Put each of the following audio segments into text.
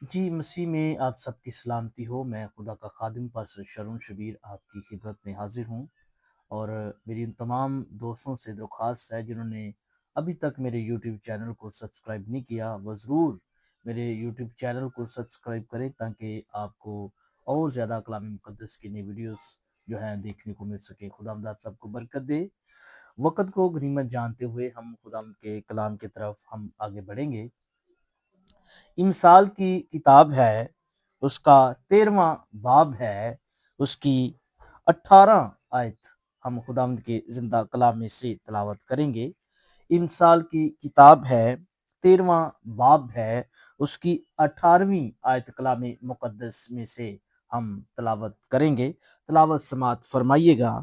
जी, मसीह में आप सबकी सलामती हो। मैं खुदा का खादिम पास्टर शरून शबीर आपकी खिदमत में हाज़िर हूँ और मेरी उन तमाम दोस्तों से दरख्वास्त है जिन्होंने अभी तक मेरे यूट्यूब चैनल को सब्सक्राइब नहीं किया, वो ज़रूर मेरे यूट्यूब चैनल को सब्सक्राइब करें ताकि आपको और ज़्यादा कलाम मुक़द्दस की नई वीडियोस जो हैं देखने को मिल सके। खुदावंद आप सबको बरकत दे। वक़्त को गनीमत जानते हुए हम खुदावंद के कलाम की तरफ हम आगे बढ़ेंगे। इमसाल की किताब है, उसका 13वां बाब है, उसकी 18 आयत हम खुदावंद के जिंदा कलाम में से तिलावत करेंगे। इमसाल की किताब है, 13वां बाब है, उसकी 18वीं आयत कलाम मुकद्दस में से हम तिलावत करेंगे। तिलावत समात फरमाइएगा।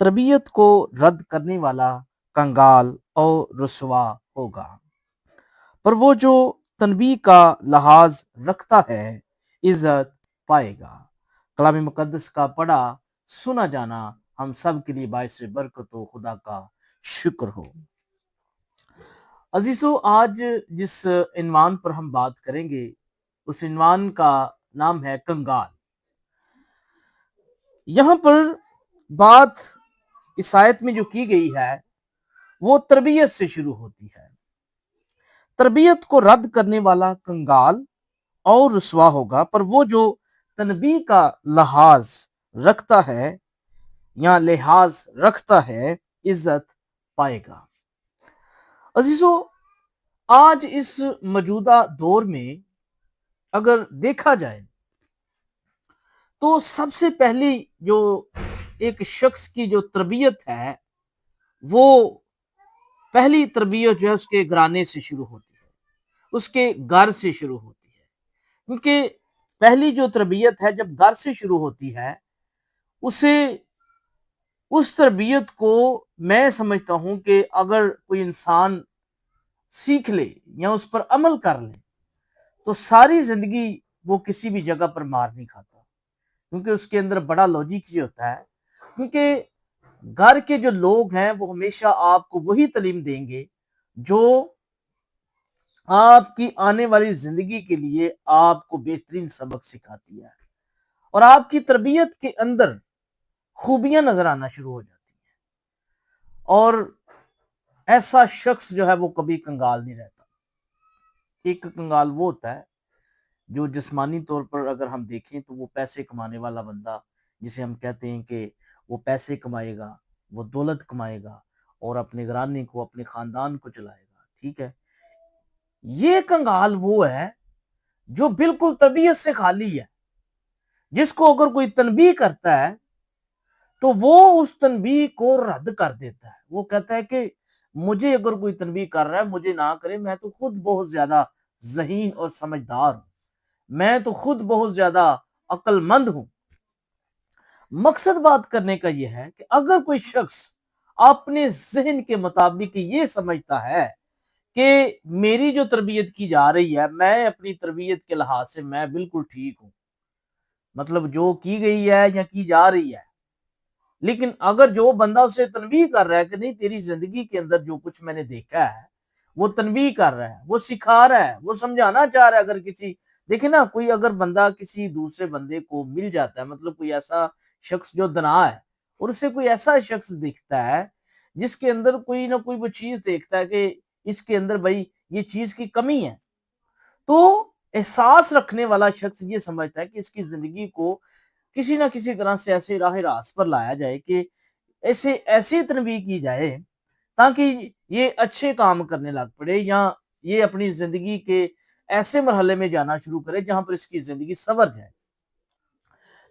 तरबियत को रद्द करने वाला कंगाल और रुसवा होगा, पर वो जो तनबी का लिहाज रखता है इज्जत पाएगा। कलाम मुकद्दस का पढ़ा सुना जाना हम सब के लिए बायस बरकत हो। खुदा का शुक्र हो। अजीजों, आज जिस इन्वान पर हम बात करेंगे उस इन्वान का नाम है कंगाल। यहाँ पर बात इस आयत में जो की गई है वो तरबियत से शुरू होती है। तरबियत को रद्द करने वाला कंगाल और रुसवा होगा, पर वो जो तनबी का लिहाज रखता है या लिहाज रखता है इज्जत पाएगा। अजीजों, आज इस मौजूदा दौर में अगर देखा जाए तो सबसे पहली जो एक शख्स की जो तरबियत है वो पहली तरबियत जो है उसके घराने से शुरू होती है, उसके घर से शुरू होती है। क्योंकि पहली जो तरबियत है जब घर से शुरू होती है, उसे उस तरबियत को मैं समझता हूं कि अगर कोई इंसान सीख ले या उस पर अमल कर ले तो सारी जिंदगी वो किसी भी जगह पर मार नहीं खाता, क्योंकि उसके अंदर बड़ा लॉजिक ये होता है। क्योंकि घर के जो लोग हैं वो हमेशा आपको वही तालीम देंगे जो आपकी आने वाली जिंदगी के लिए आपको बेहतरीन सबक सिखाती है और आपकी तरबियत के अंदर खूबियां नजर आना शुरू हो जाती हैं। और ऐसा शख्स जो है वो कभी कंगाल नहीं रहता। एक कंगाल वो होता है जो जिस्मानी तौर पर अगर हम देखें तो वो पैसे कमाने वाला बंदा, जिसे हम कहते हैं कि वो पैसे कमाएगा, वो दौलत कमाएगा और अपने घराने को, अपने खानदान को चलाएगा। ठीक है, ये कंगाल वो है जो बिल्कुल तबीयत से खाली है, जिसको अगर कोई तनबीह करता है तो वो उस तनबीह को रद्द कर देता है। वो कहता है कि मुझे अगर कोई तनबीह कर रहा है मुझे ना करे, मैं तो खुद बहुत ज्यादा ज़हीन और समझदार हूं, मैं तो खुद बहुत ज्यादा अक्लमंद हूं। मकसद बात करने का यह है कि अगर कोई शख्स अपने जहन के मुताबिक ये समझता है कि मेरी जो तरबियत की जा रही है, मैं अपनी तरबियत के लिहाज से मैं बिल्कुल ठीक हूं, मतलब जो की गई है या की जा रही है, लेकिन अगर जो बंदा उसे तनबीह कर रहा है कि नहीं तेरी जिंदगी के अंदर जो कुछ मैंने देखा है, वो तनबीह कर रहा है, वो सिखा रहा है, वो समझाना चाह रहा है। अगर किसी देखे ना, कोई अगर बंदा किसी दूसरे बंदे को मिल जाता है, मतलब कोई ऐसा शख्स जो दना है और उसे कोई ऐसा शख्स दिखता है जिसके अंदर कोई ना कोई वो चीज देखता है कि इसके अंदर भाई ये चीज की कमी है, तो एहसास रखने वाला शख्स ये समझता है कि इसकी जिंदगी को किसी ना किसी तरह से ऐसे राह रास्त पर लाया जाए कि ऐसे ऐसी तनबीह की जाए ताकि ये अच्छे काम करने लग पड़े या ये अपनी जिंदगी के ऐसे मरहले में जाना शुरू करे जहां पर इसकी जिंदगी सवर जाए।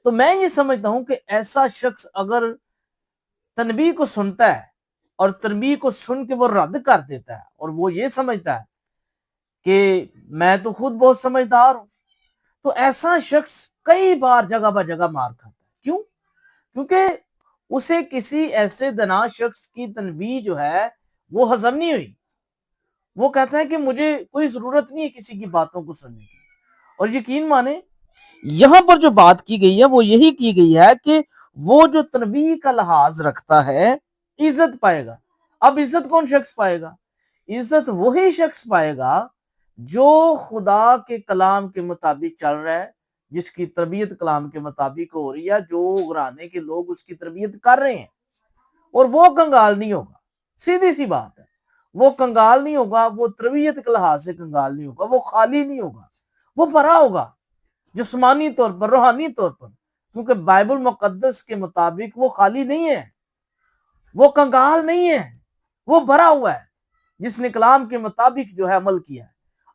तो मैं ये समझता हूं कि ऐसा शख्स अगर तनबीह को सुनता है और तनबीह को सुन के वो रद्द कर देता है और वो ये समझता है कि मैं तो खुद बहुत समझदार हूं, तो ऐसा शख्स कई बार जगह ब जगह मार खाता है। क्यों? क्योंकि उसे किसी ऐसे दना शख्स की तनबीह जो है वो हजम नहीं हुई। वो कहता है कि मुझे कोई जरूरत नहीं है किसी की बातों को सुनने की। और यकीन माने, यहां पर जो बात की गई है वो यही की गई है कि वो जो तनबीह का लिहाज रखता है इज्जत पाएगा। अब इज्जत कौन शख्स पाएगा? इज्जत वही शख्स पाएगा جو خدا کے کلام کے مطابق چل رہا ہے، جس کی تربیت کلام کے مطابق ہو رہی ہے، جو گھرانے کے لوگ اس کی تربیت کر رہے ہیں، اور وہ کنگال نہیں ہوگا. سیدھی سی بات ہے، وہ کنگال نہیں ہوگا، وہ تربیت کے لحاظ سے کنگال نہیں ہوگا، وہ خالی نہیں ہوگا، وہ بھرا ہوگا جسمانی طور پر، روحانی طور پر. کیونکہ بائبل مقدس کے مطابق وہ خالی نہیں ہے، وہ کنگال نہیں ہے، وہ بھرا ہوا ہے جس نے کلام کے مطابق جو ہے عمل کیا ہے.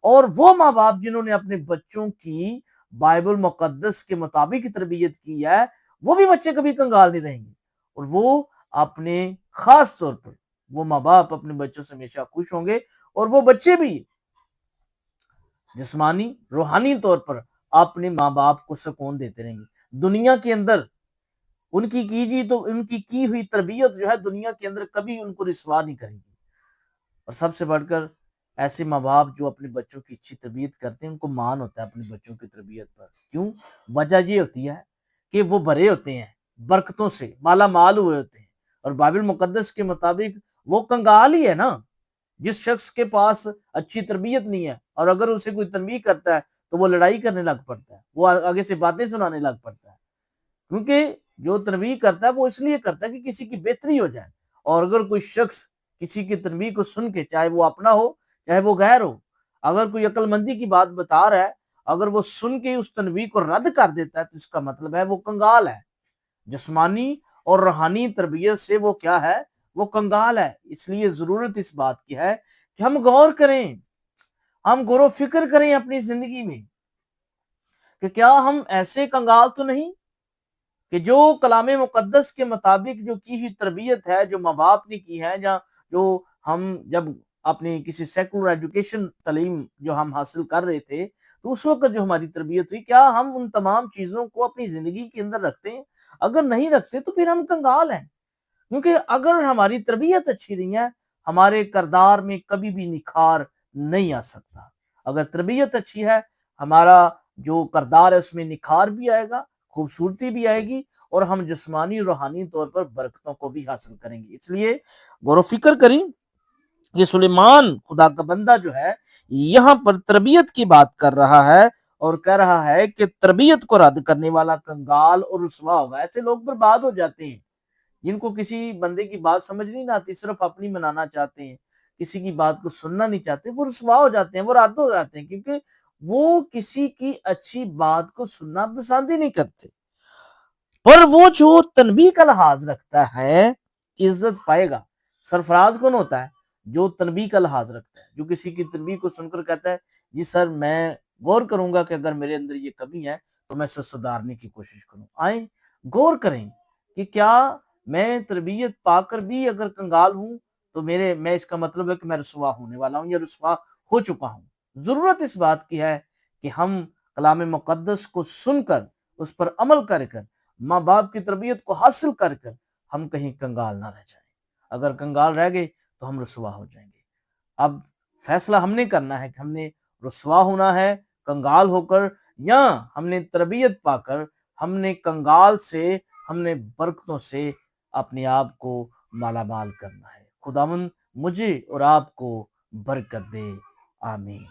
اور وہ ماں باپ جنہوں نے اپنے بچوں کی بائبل مقدس کے مطابق تربیت کی ہے، وہ بھی بچے کبھی کنگال نہیں رہیں گے. اور وہ اپنے خاص طور پر وہ ماں باپ اپنے بچوں سے ہمیشہ خوش ہوں گے، اور وہ بچے بھی جسمانی روحانی طور پر اپنے ماں باپ کو سکون دیتے رہیں گے. دنیا کے اندر ان کی کیجی تو ان کی کی ہوئی تربیت جو ہے دنیا کے اندر کبھی ان کو رسوا نہیں کرے گی. اور سب سے بڑھ کر ایسے ماں باپ جو اپنے بچوں کی اچھی تربیت کرتے ہیں، ان کو مان ہوتا ہے اپنے بچوں کی تربیت پر. کیوں؟ وجہ یہ ہوتی ہے کہ وہ بھرے ہوتے ہیں برکتوں سے، مالا مال ہوئے ہوتے ہیں. اور بائبل مقدس کے مطابق وہ کنگال ہی ہے نا جس شخص کے پاس اچھی تربیت نہیں ہے، اور اگر اسے کوئی تنبیہ کرتا ہے تو وہ لڑائی کرنے لگ پڑتا ہے، وہ آگے سے باتیں سنانے لگ پڑتا ہے. کیونکہ جو تنبیہ کرتا ہے وہ اس لیے کرتا ہے کہ کسی کی بہتری ہو جائے. اور اگر کوئی شخص کسی کی تنبیہ کو سن کے، چاہے وہ اپنا ہو چاہے وہ غیر ہو، اگر کوئی عقل مندی کی بات بتا رہا ہے، اگر وہ سن کے اس تنبیہ کو رد کر دیتا ہے تو اس کا مطلب ہے وہ کنگال ہے. جسمانی اور روحانی تربیت سے وہ کیا ہے؟ وہ کنگال ہے. اس لیے ضرورت اس بات کی ہے کہ ہم غور کریں، ہم غور و فکر کریں اپنی زندگی میں کہ کیا ہم ایسے کنگال تو نہیں کہ جو کلام مقدس کے مطابق جو کی ہوئی تربیت ہے، جو ماں باپ نے کی ہے، یا جو ہم جب اپنی کسی سیکولر ایجوکیشن تعلیم جو ہم حاصل کر رہے تھے تو اس وقت جو ہماری تربیت ہوئی، کیا ہم ان تمام چیزوں کو اپنی زندگی کے اندر رکھتے ہیں؟ اگر نہیں رکھتے تو پھر ہم کنگال ہیں. کیونکہ اگر ہماری تربیت اچھی نہیں ہے، ہمارے کردار میں کبھی بھی نکھار نہیں آ سکتا. اگر تربیت اچھی ہے، ہمارا جو کردار ہے اس میں نکھار بھی آئے گا، خوبصورتی بھی آئے گی، اور ہم جسمانی روحانی طور پر برکتوں کو بھی حاصل کریں گے. اس لیے غور و فکر کریں. یہ سلیمان خدا کا بندہ جو ہے یہاں پر تربیت کی بات کر رہا ہے، اور کہہ رہا ہے کہ تربیت کو رد کرنے والا کنگال اور رسوا ہوگا. ایسے لوگ برباد ہو جاتے ہیں جن کو کسی بندے کی بات سمجھ نہیں آتی، صرف اپنی منانا چاہتے ہیں، کسی کی بات کو سننا نہیں چاہتے. وہ رسوا ہو جاتے ہیں، وہ رد ہو جاتے ہیں، کیونکہ وہ کسی کی اچھی بات کو سننا پسند ہی نہیں کرتے. پر وہ جو تنبیہ کا لحاظ رکھتا ہے عزت پائے گا. سرفراز کون ہوتا ہے؟ جو تنبیہ کا لحاظ رکھتا ہے، جو کسی کی تنبیہ کو سن کر کہتا ہے جی سر میں غور کروں گا کہ اگر میرے اندر یہ کمی ہے تو میں اسے سدھارنے کی کوشش کروں. آئیں غور کریں کہ کیا میں تربیت پا کر بھی اگر کنگال ہوں تو میں اس کا مطلب ہے کہ میں رسوا ہونے والا ہوں یا رسوا ہو چکا ہوں. ضرورت اس بات کی ہے کہ ہم کلام مقدس کو سن کر اس پر عمل کر ماں باپ کی تربیت کو حاصل کر ہم کہیں کنگال نہ رہ جائیں. اگر کنگال رہ گئے تو ہم رسوا ہو جائیں گے. اب فیصلہ ہم نے کرنا ہے کہ ہم نے رسوا ہونا ہے کنگال ہو کر، یا ہم نے تربیت پا کر ہم نے کنگال سے، ہم نے برکتوں سے اپنے آپ کو مالا مال کرنا ہے. خداوند مجھے اور آپ کو برکت دے. آمین.